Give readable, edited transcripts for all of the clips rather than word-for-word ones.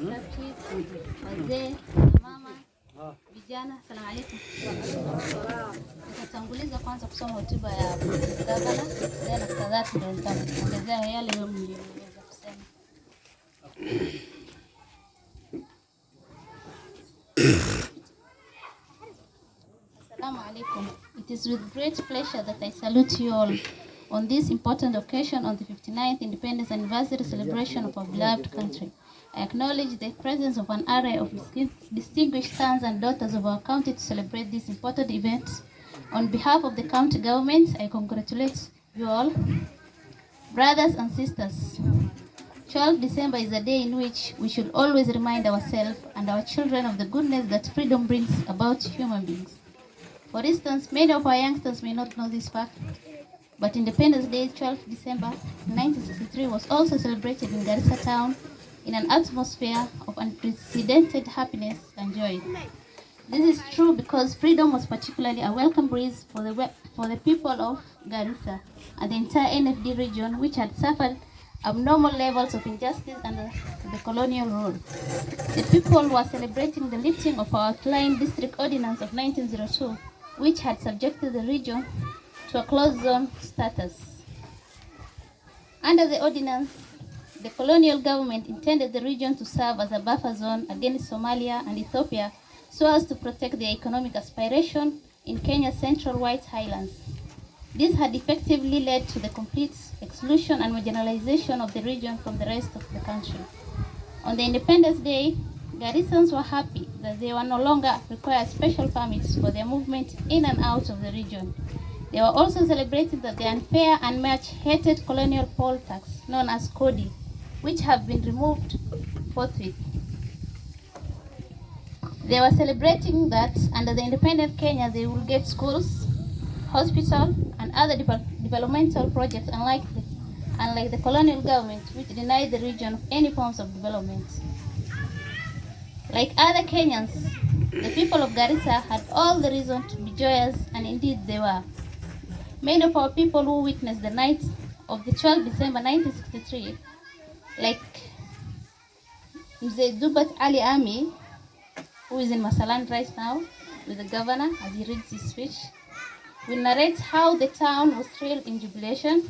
wazee, mama, vijana, asalamu alaykum. Nitatanguliza kwanza kusoma hotuba ya gavana, then after that ndio nitaongezea yale niliyoweza kusema. Assalamu alaikum. It is with great pleasure that I salute you all on this important occasion on the 59th Independence Anniversary celebration of our beloved country. I acknowledge the presence of an array of distinguished sons and daughters of our county to celebrate this important event. On behalf of the county government, I congratulate you all. Brothers and sisters, 12 December is a day in which we should always remind ourselves and our children of the goodness that freedom brings about human beings. For instance, many of our youngsters may not know this fact, but Independence Day, 12 December 1963, was also celebrated in Garissa town in an atmosphere of unprecedented happiness and joy. This is true because freedom was particularly a welcome breeze for the people of Garissa and the entire NFD region, which had suffered abnormal levels of injustice under the colonial rule. The people were celebrating the lifting of our outlying district ordinance of 1902, which had subjected the region to a closed zone status. Under the ordinance, the colonial government intended the region to serve as a buffer zone against Somalia and Ethiopia so as to protect their economic aspiration in Kenya's central White Highlands. This had effectively led to the complete exclusion and marginalization of the region from the rest of the country. On the Independence Day, Garissans were happy that they were no longer required special permits for their movement in and out of the region. They were also celebrating that the unfair and much hated colonial poll tax, known as Kodi, which have been removed forthwith. They were celebrating that under the independent Kenya, they will get schools, hospital, and other developmental projects, unlike the colonial government, which denied the region of any forms of development. Like other Kenyans, the people of Garissa had all the reason to be joyous, and indeed they were. Many of our people who witnessed the night of the 12th December 1963, like Mzee Dubat Ali Ami, who is in Masalan right now with the governor as he reads his speech, will narrate how the town was thrilled in jubilation.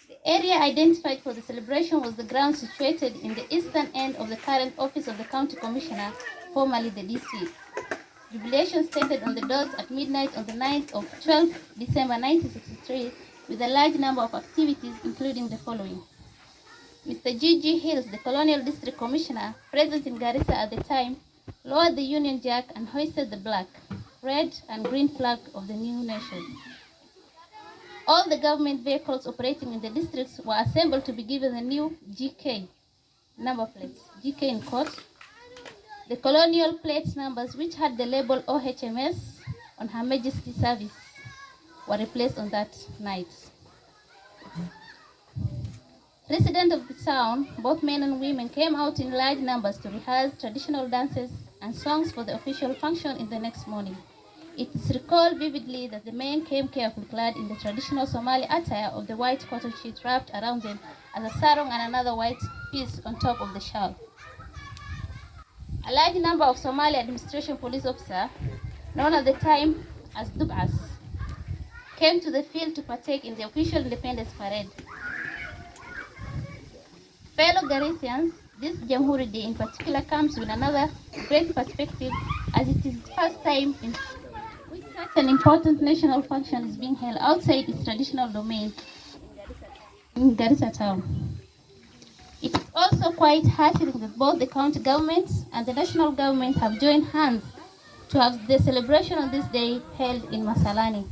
The area identified for the celebration was the ground situated in the eastern end of the current office of the county commissioner, formerly the DC. Jubilation started on the dot at midnight on the night of 12 December 1963 with a large number of activities, including the following. Mr. G.G. Hills, the colonial district commissioner present in Garissa at the time, lowered the Union Jack and hoisted the black, red, and green flag of the new nation. All the government vehicles operating in the districts were assembled to be given the new GK number plates, GK in quote. The colonial plate numbers, which had the label OHMS on Her Majesty's service, were replaced on that night. Residents of the town, both men and women, came out in large numbers to rehearse traditional dances and songs for the official function in the next morning. It is recalled vividly that the men came carefully clad in the traditional Somali attire of the white cotton sheet wrapped around them as a sarong and another white piece on top of the shawl. A large number of Somali administration police officers, known at the time as Dubas, came to the field to partake in the official independence parade. Fellow Garisians, this Jamhuri Day in particular comes with another great perspective, as it is the first time in which such an important national function is being held outside its traditional domain in Garissa town. It is also quite heartening that both the county government and the national government have joined hands to have the celebration on this day held in Masalani.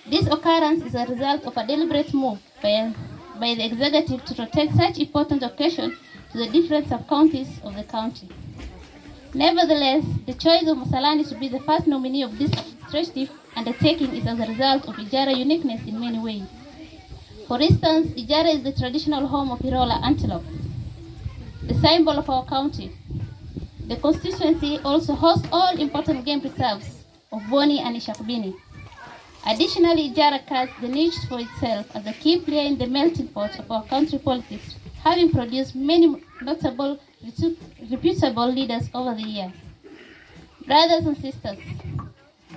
This occurrence is a result of a deliberate move by the executive to protect such important occasion to the different sub-counties of the county. Nevertheless, the choice of Masalani to be the first nominee of this festive undertaking is as a result of Ijara uniqueness in many ways. For instance, Ijara is the traditional home of Hirola antelope. the symbol of our county. The constituency also hosts all important game reserves of Boni and Ishakbini. Additionally, Jara casts the niche for itself as a key player in the melting pot of our country politics, having produced many notable, reputable leaders over the years. Brothers and sisters,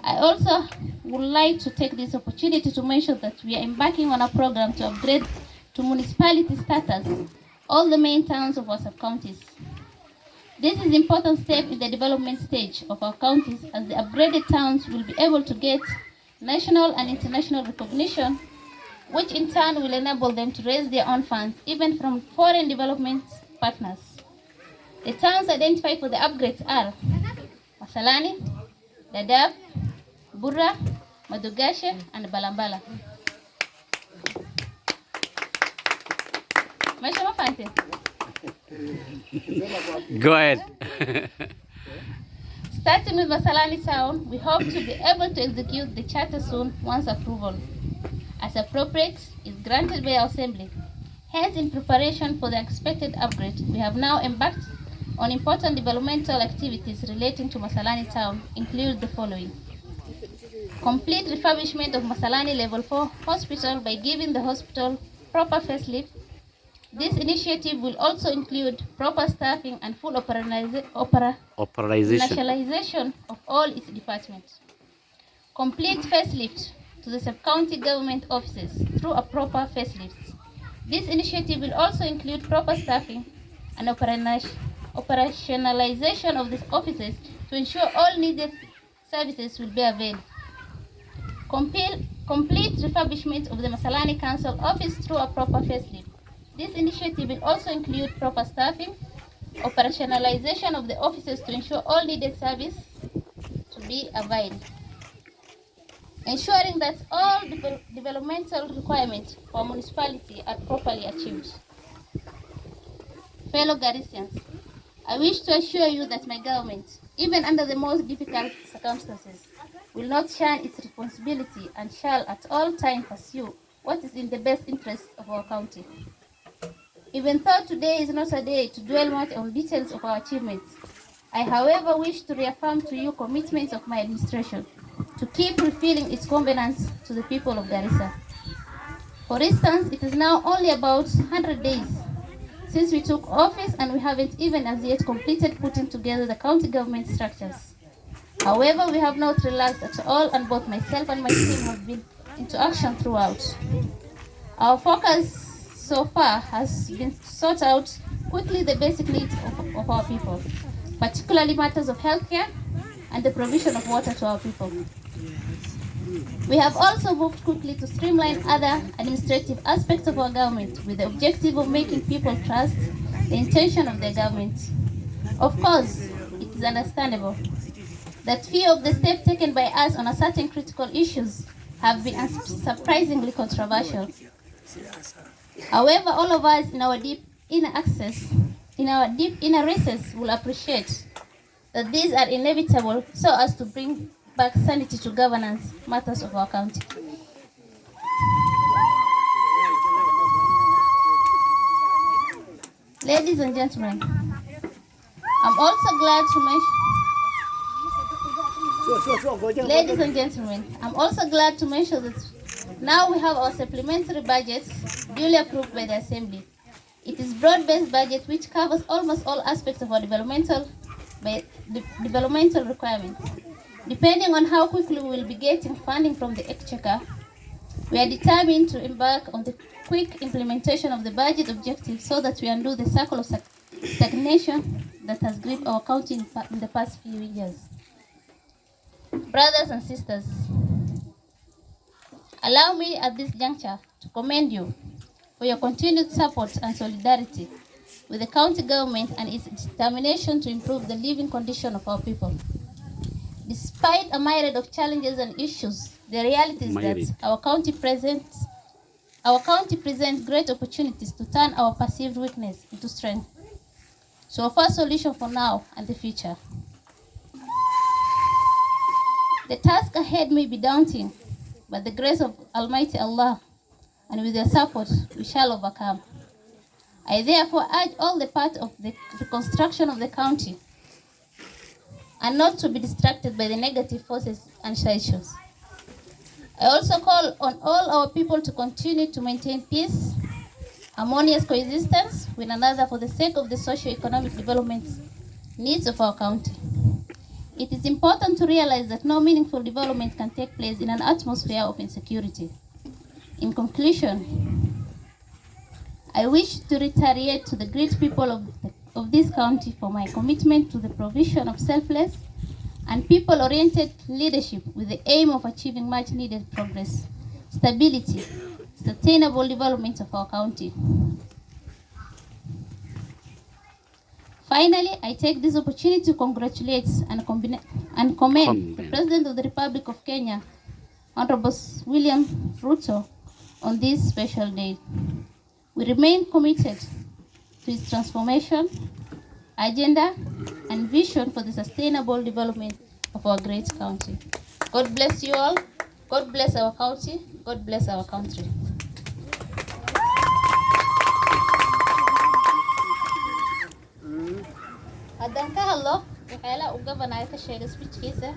I also would like to take this opportunity to mention that we are embarking on a program to upgrade to municipality status all the main towns of our sub-counties. This is an important step in the development stage of our counties, as the upgraded towns will be able to get national and international recognition, which in turn will enable them to raise their own funds, even from foreign development partners. The towns identified for the upgrades are Masalani, Nadhif, Bura, Madugashe, and Balambala. Go ahead. Starting with Masalani town, we hope to be able to execute the charter soon once approval, as appropriate, is granted by our assembly. Hence, in preparation for the expected upgrade, we have now embarked on important developmental activities relating to Masalani town, include the following: complete refurbishment of Masalani Level 4 hospital by giving the hospital proper facelift. This initiative will also include proper staffing and full operationalization of all its departments. Complete facelift to the sub-county government offices through a proper facelift. This initiative will also include proper staffing and operationalization of these offices to ensure all needed services will be availed. Complete refurbishment of the Masalani Council office through a proper facelift. This initiative will also include proper staffing, operationalization of the offices to ensure all needed service to be availed. Ensuring that all developmental requirements for municipality are properly achieved. Fellow Garisians, I wish to assure you that my government, even under the most difficult circumstances, will not shun its responsibility and shall at all times pursue what is in the best interest of our county. Even though today is not a day to dwell much on details of our achievements, I, however, wish to reaffirm to you commitments of my administration to keep fulfilling its covenants to the people of Garissa. For instance, it is now only about 100 days since we took office, and we haven't even as yet completed putting together the county government structures. However, we have not relaxed at all, and both myself and my team have been into action throughout. Our focus so far has been to sort out quickly the basic needs of our people, particularly matters of healthcare and the provision of water to our people. We have also moved quickly to streamline other administrative aspects of our government with the objective of making people trust the intention of their government. Of course, it is understandable that few of the steps taken by us on a certain critical issues have been surprisingly controversial. However, all of us in our deep inner recesses will appreciate that these are inevitable so as to bring back sanity to governance matters of our county. Ladies and gentlemen, I'm also glad to mention that now we have our supplementary budget duly approved by the Assembly. It is broad-based budget which covers almost all aspects of our developmental requirements. Depending on how quickly we will be getting funding from the Exchequer, we are determined to embark on the quick implementation of the budget objectives so that we undo the circle of stagnation that has gripped our county in the past few years. Brothers and sisters, allow me at this juncture to commend you for your continued support and solidarity with the county government and its determination to improve the living condition of our people. Despite a myriad of challenges and issues, the reality is that our county presents great opportunities to turn our perceived weakness into strength, to offer a solution for now and the future. The task ahead may be daunting, but the grace of Almighty Allah and with your support, we shall overcome. I therefore urge all the part of the reconstruction of the county and not to be distracted by the negative forces and side issues. I also call on all our people to continue to maintain peace, harmonious coexistence with another for the sake of the socio-economic development needs of our county. It is important to realize that no meaningful development can take place in an atmosphere of insecurity. In conclusion, I wish to reiterate to the great people of this county for my commitment to the provision of selfless and people-oriented leadership with the aim of achieving much-needed progress, stability, sustainable development of our county. Finally, I take this opportunity to congratulate and commend the President of the Republic of Kenya, Honorable William Ruto, on this special day. We remain committed to his transformation, agenda, and vision for the sustainable development of our great county. God bless you all. God bless our county. God bless our country. haddaan ka hadlo waxyaalaha uu gabanayo ka sheegay speechkiisa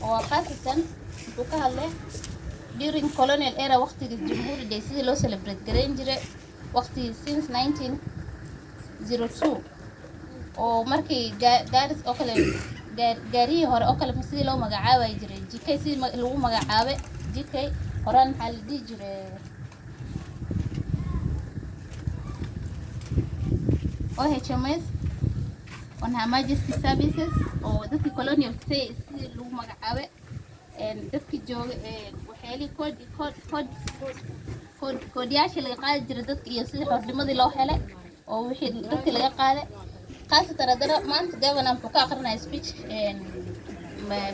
oo qaasatan wuxuu ka hadlay during colonial era waqtigii Jamhuri Day sidii loo celebrate gareyn jiray waqtigii since 1902 oo markii gaaris oo kale gaariyii hore oo kale sidii loo magacaabay jiray jikay sidii lagu magacaabay jikay horaan maxaa la dhihi jiray HMS on Her Majesty Services or dadkii colonial stay sidii lagu magacaabay dadkii jooga waxyaali koodyaasha laga qaadi jiray dadka iyo sidii xornimadii loo helay oo wixii dadkii laga qaaday qaasatan haddana maanta governor wuxuu ka aqrinaya speech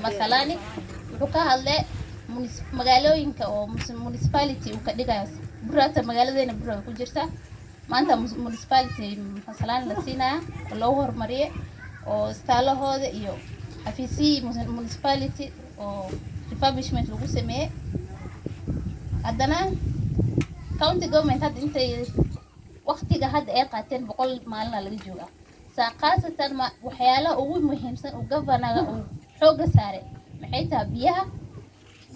masalani wuxuu ka hadlay magaalooyinka oo municipality uu ka dhigayo Burata magaaladeena Bura ku jirta maanta municipality masalani la siinaya loo hormariyay oo istaalahooda iyo xafiisii municipality oo refurbishment lagu sameeyay haddana county government hadda intay waqtiga hadda ay qaateen 100 maalin laga joogaa qaasatan waxyaalaha ugu muhiimsan oo governor uu xooga saaray maxay tahay biyaha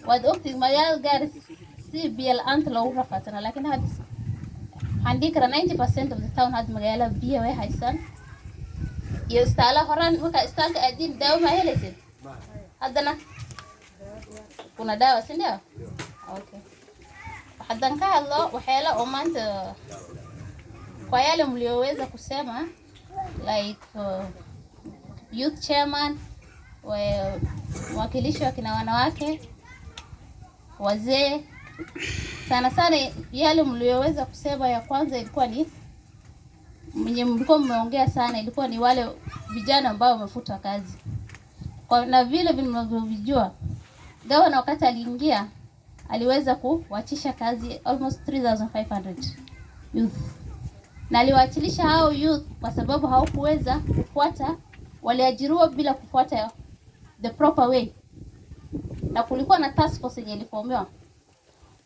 waad ogtid magaalada Gaaris si biyo la'aanta loogu rafaatana laakiin hadda waxaan dhihi karaa 90% of the town hadda magaalada biyo way haysan iyo istaalaha horaan marka istaalka aadiin daawo ma helaysid haddana kuna daawo sindio okay haddaan ka hadlo waxyaalaha oo maanta kwa yale mlioweza kusema like youth chairman wakilishi wa kina wanawake wazee sana sana yale mlioweza kusema ya kwanza ilikuwa ni mwenye mlikuwa mmeongea sana ilikuwa ni wale vijana ambao wamefuta kazi kwa na vile mnavyojua gavana wakati aliingia aliweza kuwachisha kazi almost 3500 youth na aliwaachilisha hao youth kwa sababu hawakuweza kufuata waliajiriwa bila kufuata the proper way na kulikuwa na task force yenye iliformiwa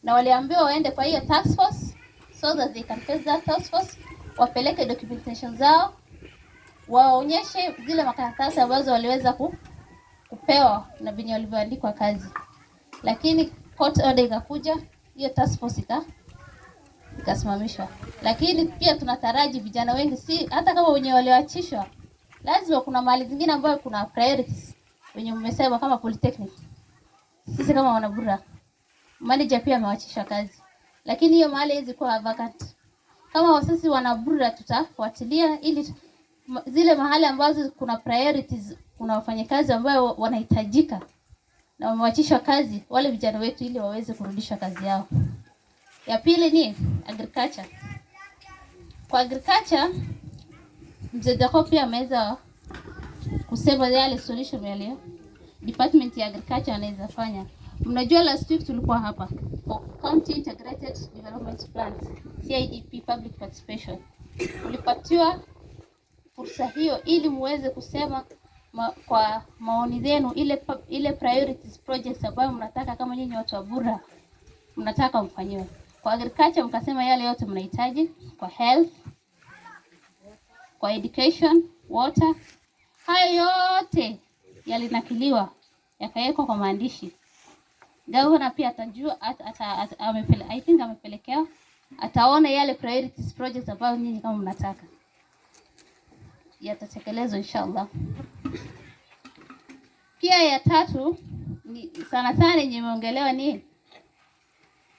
na waliambiwa waende kwa hiyo task force so that they can face that task force wapeleke documentation zao waonyeshe zile makaratasi ambazo waliweza kupewa na binyo walivyoandikwa kazi lakini court order ikakuja hiyo task force ikasimamishwa lakini pia tunataraji vijana wengi si hata kama wenye walioachishwa lazima kuna mali zingine ambayo kuna priorities wenye mmesema kama polytechnic sisi kama wana Bura manager pia amewaachisha kazi lakini hiyo mali hizi kwa vacant kama wasisi wana Bura tutafuatilia ili zile mahali ambazo kuna priorities kuna wafanyakazi ambao wanahitajika na wamewaachishwa kazi wale vijana wetu ili waweze kurudisha kazi yao. Ya pili ni agriculture. Kwa agriculture mzee Jacob pia ameweza kusema yale solution yale department ya agriculture anaweza fanya. Mnajua last week tulikuwa hapa County Integrated Development Plan CIDP public participation. Ulipatiwa fursa hiyo ili muweze kusema kwa maoni yenu ile priorities projects ambayo mnataka kama nyinyi watu wa Bura mnataka mfanyiwe. Kwa agriculture mkasema yale yote mnahitaji, kwa health, kwa education, water. Hayo yote yalinakiliwa, yakawekwa kwa maandishi. Governor pia atajua I think amepelekea, ataona yale priorities projects ambayo nyinyi kama mnataka yatatekelezwa inshallah. Pia ya tatu ni sana yenye imeongelewa ni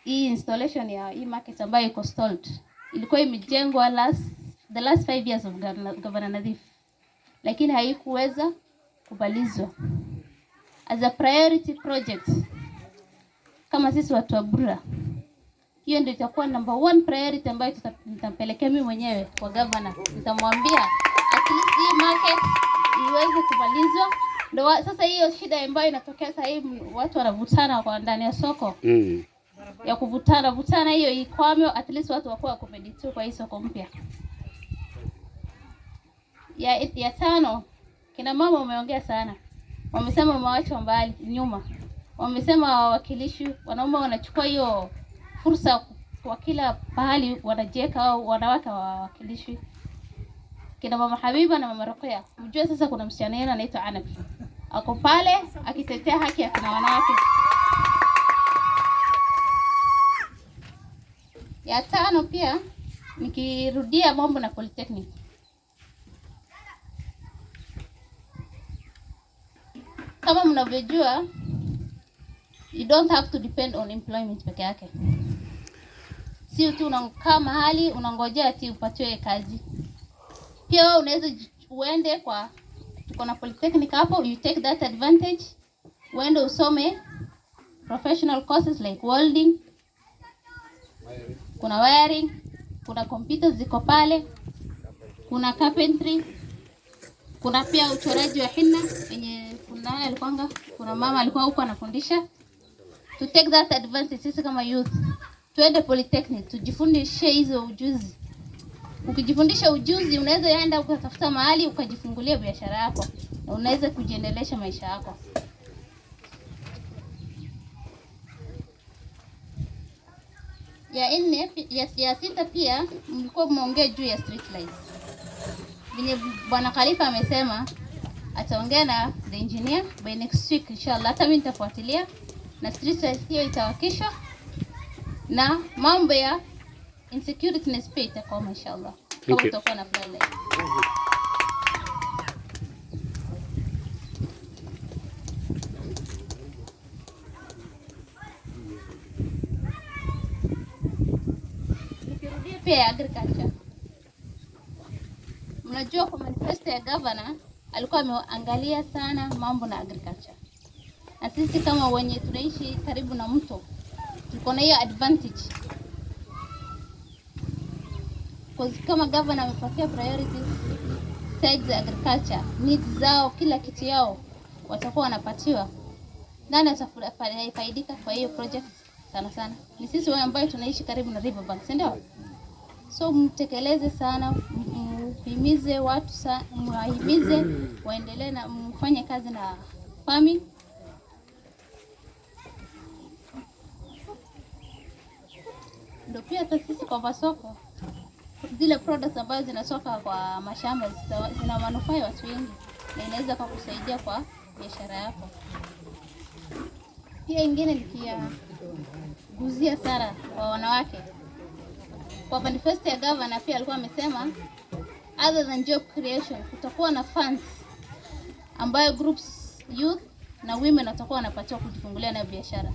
hii installation ya hii market ambayo iko stalled. Ilikuwa imejengwa the last 5 years of Governor Nadhif, lakini haikuweza kubalizwa as a priority project. Kama sisi watu wa Bura, hiyo ndio itakuwa number 1 priority ambayo nitampelekea mimi mwenyewe kwa governor. Nitamwambia at least hii market iweze kubalizwa. Ndio sasa hiyo shida ambayo inatokea sasa hivi, watu wanavutana kwa ndani ya soko. Ya kuvutana hiyo ikwame, at least watu wakuwa accommodated kwa hii soko mpya. Ya tano, kina mama wameongea sana. Wamesema wameachwa mbali nyuma. Wamesema wawakilishi wanaume wanachukua hiyo fursa kwa kila pahali wanajeka, au wanawake wawakilishi. Kina mama Habiba na mama Ruqya, mjue sasa kuna msichana yeye anaitwa Anab. Ako pale akitetea haki ya kina wanawake. Ya tano pia nikirudia mambo na polytechnic. Kama mnavyojua, you don't have to depend on employment peke yake. Si tu unakaa mahali unangojea ati upatiwe kazi. Pia wewe unaweza uende kwa, tuko na polytechnic hapo, you take that advantage. Uende usome professional courses like welding, kuna wiring, kuna computers ziko pale, kuna carpentry, kuna pia uchoraji wa henna yenye kuna mama alikuwa huko anafundisha. To take that advantage, sisi kama youth tuende polytechnic tujifundishe hizo ujuzi. Ukijifundisha ujuzi unaweza enda ukatafuta mahali ukajifungulia biashara yako na unaweza kujiendelesha maisha yako. Ya sita pia mlikuwa mmeongea juu ya street lights. Vile Bwana Khalifa amesema ataongea na the engineer by next week inshallah. Hata mimi nitafuatilia na street lights hiyo itawakishwa, na mambo ya insecurity na speed itakuwa inshallah. Kama tutakuwa na floodlight. Nikirudia pia agriculture. Mnajua kwa manifesto ya governor alikuwa ameangalia sana mambo na agriculture. Na sisi kama wenye tunaishi karibu na mto, tuko na hiyo advantage. Kwa kama governor amepatia priority sides za agriculture, needs zao, kila kitu yao watakuwa wanapatiwa. Nani atafaidika kwa hiyo project sana? Ni sisi wale ambao tunaishi karibu na riverbank, si ndio? So mtekeleze sana, mhimize watu sana, mwahimize waendelee na mfanye kazi na farming. Ndio pia sisi kwa masoko, zile products ambazo zinatoka kwa mashamba zina manufaa watu wengi na inaweza kukusaidia kwa biashara yako. Pia ingine nikia guzia sana kwa wanawake. Kwa manifesto ya governor pia alikuwa amesema other than job creation kutakuwa na funds ambayo groups youth na women watakuwa wanapatiwa kujifungulia na biashara.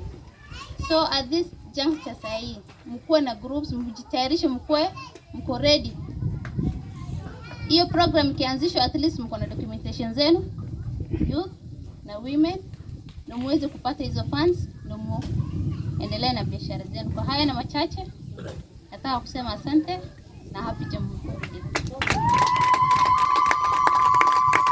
So at this juncture sahi mkuwe na groups, mjitayarishe, mko ready. Hiyo program ikianzishwa at least mko na documentation zenu, youth na women, na muweze kupata hizo funds na muendelee na biashara zenu. Kwa haya na machache nataka kusema asante na happy Jamhuri.